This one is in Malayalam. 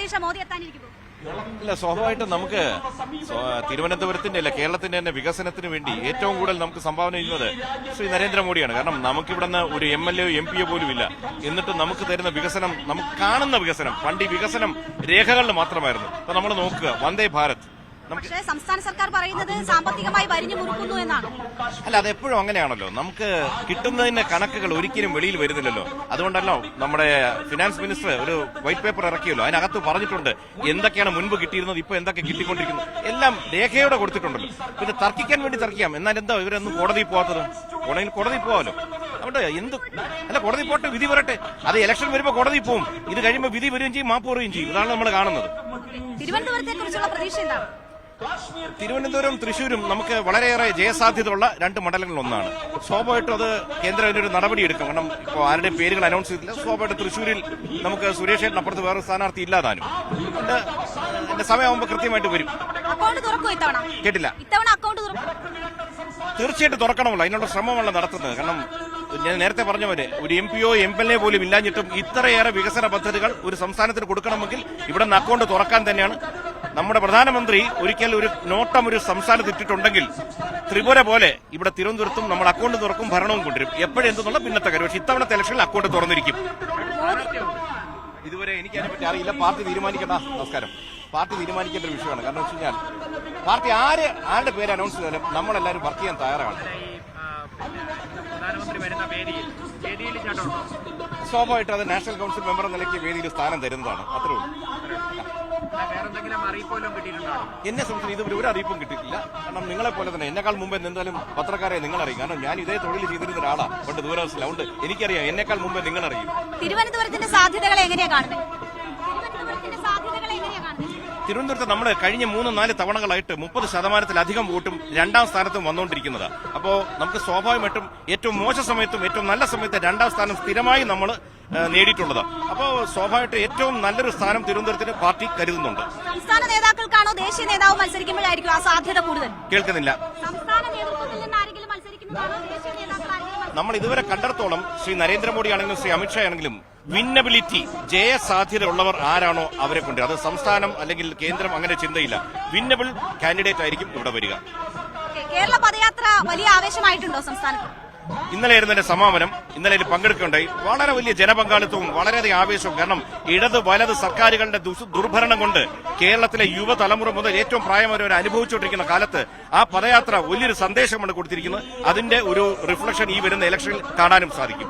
അമിത്ഷാ മോദി എത്താനിരിക്കുന്നു? ഇല്ല, സ്വാഭാവികമായിട്ടും നമുക്ക് തിരുവനന്തപുരത്തിന്റെ അല്ല കേരളത്തിന്റെ തന്നെ വികസനത്തിന് വേണ്ടി ഏറ്റവും കൂടുതൽ നമുക്ക് സംഭാവന ചെയ്യുന്നത് ശ്രീ നരേന്ദ്രമോദിയാണ്. കാരണം നമുക്കിവിടുന്ന് ഒരു MLA MP പോലും ഇല്ല. എന്നിട്ട് നമുക്ക് തരുന്ന വികസനം, നമുക്ക് കാണുന്ന വികസനം, പണ്ട് ഈ വികസനം രേഖകളിൽ മാത്രമായിരുന്നു. അപ്പൊ നമ്മൾ നോക്കുക, വന്ദേ ഭാരത്. പക്ഷേ സംസ്ഥാന സർക്കാർ പറയുന്നത് സാമ്പത്തികമായി വരിഞ്ഞു മുറുക്കുന്നു എന്നാണ്. അല്ല, അതെപ്പോഴും അങ്ങനെയാണല്ലോ. നമുക്ക് കിട്ടുന്നതിന്റെ കണക്കുകൾ ഒരിക്കലും വെളിയിൽ വരുന്നില്ലല്ലോ. അതുകൊണ്ടല്ലോ നമ്മുടെ ഫിനാൻസ് മിനിസ്റ്റർ ഒരു വൈറ്റ് പേപ്പർ ഇറക്കിയല്ലോ. അതിനകത്ത് പറഞ്ഞിട്ടുണ്ട് എന്തൊക്കെയാണ് മുൻപ് കിട്ടിയിരുന്നത്, ഇപ്പൊ എന്തൊക്കെ കിട്ടിക്കൊണ്ടിരിക്കുന്നു, എല്ലാം രേഖയോടെ കൊടുത്തിട്ടുണ്ടല്ലോ. പിന്നെ തർക്കിക്കാൻ വേണ്ടി തർക്കിക്കാം. എന്നാൽ എന്താ ഇവരൊന്നും കോടതിയിൽ പോകാത്തത്? കോടതിയിൽ പോവാമല്ലോ. അതുകൊണ്ട് അല്ല, കോടതി പോട്ടെ, വിധി പറയട്ടെ. അത് ഇലക്ഷൻ വരുമ്പോൾ കോടതി പോവും. ഇത് കഴിയുമ്പോൾ വിധി വരികയും ചെയ്യും, മാപ്പ് പറയുകയും ചെയ്യും. ഇതാണ് നമ്മൾ കാണുന്നത്. തിരുവനന്തപുരത്തെ കുറിച്ചുള്ള പ്രതീക്ഷ എന്താണ്? തിരുവനന്തപുരം തൃശ്ശൂരും നമുക്ക് വളരെയേറെ ജയസാധ്യതയുള്ള രണ്ട് മണ്ഡലങ്ങളിൽ ഒന്നാണ്. സ്വാഭാവികമായിട്ടും അത് കേന്ദ്രം അതിനൊരു നടപടിയെടുക്കും. കാരണം ഇപ്പോൾ ആരുടെയും പേരുകൾ അനൗൺസ് ചെയ്തില്ല. സ്വാഭാവികമായിട്ട് തൃശ്ശൂരിൽ നമുക്ക് സുരേഷ് ചേട്ടനപ്പുറത്ത് വേറെ സ്ഥാനാർത്ഥി ഇല്ലാതാനും. അതുകൊണ്ട് എന്റെ സമയമാകുമ്പോൾ കൃത്യമായിട്ട് വരും. കേട്ടില്ല. തീർച്ചയായിട്ടും തുറക്കണമല്ലോ. അതിനുള്ള ശ്രമമല്ല നടത്തുന്നത്. കാരണം ഞാൻ നേരത്തെ പറഞ്ഞ പോലെ ഒരു MPയോ MLA പോലും ഇല്ലാഞ്ഞിട്ടും ഇത്രയേറെ വികസന പദ്ധതികൾ ഒരു സംസ്ഥാനത്തിന് കൊടുക്കണമെങ്കിൽ ഇവിടെ നിന്ന് അക്കൗണ്ട് തുറക്കാൻ തന്നെയാണ് നമ്മുടെ പ്രധാനമന്ത്രി ഒരിക്കൽ ഒരു നോട്ടം ഒരു സംസ്ഥാനത്ത് ഇട്ടിട്ടുണ്ടെങ്കിൽ ത്രിപുര പോലെ ഇവിടെ തിരുവനന്തപുരത്തും നമ്മൾ അക്കൗണ്ട് തുറക്കും, ഭരണവും കൊണ്ടുവരും. എപ്പോഴെന്നുള്ള പിന്നത്തെ കാര്യം. പക്ഷെ ഇത്തവണത്തെ ഇലക്ഷനിൽ അക്കൗണ്ട് തുറന്നിരിക്കും. ഇതുവരെ എനിക്ക് അതിനെപ്പറ്റി അറിയില്ല. പാർട്ടി തീരുമാനിക്കേണ്ട. നമസ്കാരം. പാർട്ടി തീരുമാനിക്കേണ്ട ഒരു വിഷയമാണ്. കാരണം വെച്ച് കഴിഞ്ഞാൽ പാർട്ടി ആരുടെ പേര് അനൗൺസ് ചെയ്താലും നമ്മളെല്ലാവരും വർക്ക് ചെയ്യാൻ തയ്യാറാണ്. സ്വാഭാവികമായിട്ടും അത് നാഷണൽ കൌൺസിൽ മെമ്പർ എന്ന നിലയ്ക്ക് വേദിയിൽ സ്ഥാനം തരുന്നതാണ്. അത്രേ ഉള്ളൂ. എന്നെ സംബന്ധിച്ച് ഇതുവരെ ഒരു അറിയിപ്പും കിട്ടിയിട്ടില്ല. കാരണം നിങ്ങളെ പോലെ തന്നെ എന്നെക്കാൾ മുമ്പ് എന്തായാലും പത്രക്കാരെ നിങ്ങളറിയും. കാരണം ഞാൻ ഇതേ തൊഴിൽ ചെയ്തിരുന്ന ഒരാളാണ് പണ്ട് ദൂരദർശനം. അതുകൊണ്ട് എനിക്കറിയാം, എന്നെക്കാൾ മുമ്പേ നിങ്ങളറിയും. തിരുവനന്തപുരത്തിന്റെ സാധ്യതകളെ എങ്ങനെയാണ് കാണുന്നത്? തിരുവനന്തപുരത്ത് നമ്മൾ കഴിഞ്ഞ 3-4 തവണകളായിട്ട് 30%-ലധികം വോട്ടും രണ്ടാം സ്ഥാനത്തും വന്നുകൊണ്ടിരിക്കുന്നത്. അപ്പോൾ നമുക്ക് സ്വാഭാവികമായിട്ടും ഏറ്റവും മോശം സമയത്തും ഏറ്റവും നല്ല സമയത്ത് രണ്ടാം സ്ഥാനം സ്ഥിരമായി നമ്മൾ നേടിയിട്ടുള്ളത്. അപ്പോൾ സ്വാഭാവികമായിട്ട് ഏറ്റവും നല്ലൊരു സ്ഥാനം തിരുവനന്തപുരത്തിന് പാർട്ടി കരുതുന്നുണ്ട്. സംസ്ഥാന നേതാക്കൾക്കാണോ ദേശീയ നേതാവ് മത്സരിക്കുമ്പോഴായിരിക്കും ആ സാധ്യത കൂടുതൽ? കേൾക്കുന്നില്ല. സംസ്ഥാന നേതൃത്വത്തിൽ നിന്ന് ആരെങ്കിലും മത്സരിക്കുന്നതാണോ ദേശീയ നേതാക്കൾ? നമ്മൾ ഇതുവരെ കണ്ടിടത്തോളം ശ്രീ നരേന്ദ്രമോദി ആണെങ്കിലും ശ്രീ അമിത്ഷാ ആണെങ്കിലും വിന്നബിലിറ്റി, ജയസാധ്യത ഉള്ളവർ ആരാണോ അവരെ കൊണ്ട്, അത് സംസ്ഥാനം അല്ലെങ്കിൽ കേന്ദ്രം അങ്ങനെ ചിന്തയില്ല. വിന്നബിൾ കാൻഡിഡേറ്റ് ആയിരിക്കും ഇവിടെ വരിക. കേരള പദയാത്ര വലിയ ആവേശമായിട്ടുണ്ടോ സംസ്ഥാനത്ത്? ഇന്നലെ ആയിരുന്നു സമാപനം. ഇന്നലെ പങ്കെടുക്കുകയുണ്ടായി. വളരെ വലിയ ജനപങ്കാളിത്തവും വളരെയധികം ആവേശവും. കാരണം ഇടത് വലത് സർക്കാരുകളുടെ ദുർഭരണം കൊണ്ട് കേരളത്തിലെ യുവതലമുറ മുതൽ ഏറ്റവും പ്രായമായവർ അനുഭവിച്ചുകൊണ്ടിരിക്കുന്ന കാലത്ത് ആ പദയാത്ര വലിയൊരു സന്ദേശമാണ് കൊടുത്തിരിക്കുന്നത്. അതിന്റെ ഒരു റിഫ്ലക്ഷൻ ഈ വരുന്ന ഇലക്ഷനിൽ കാണാനും സാധിക്കും.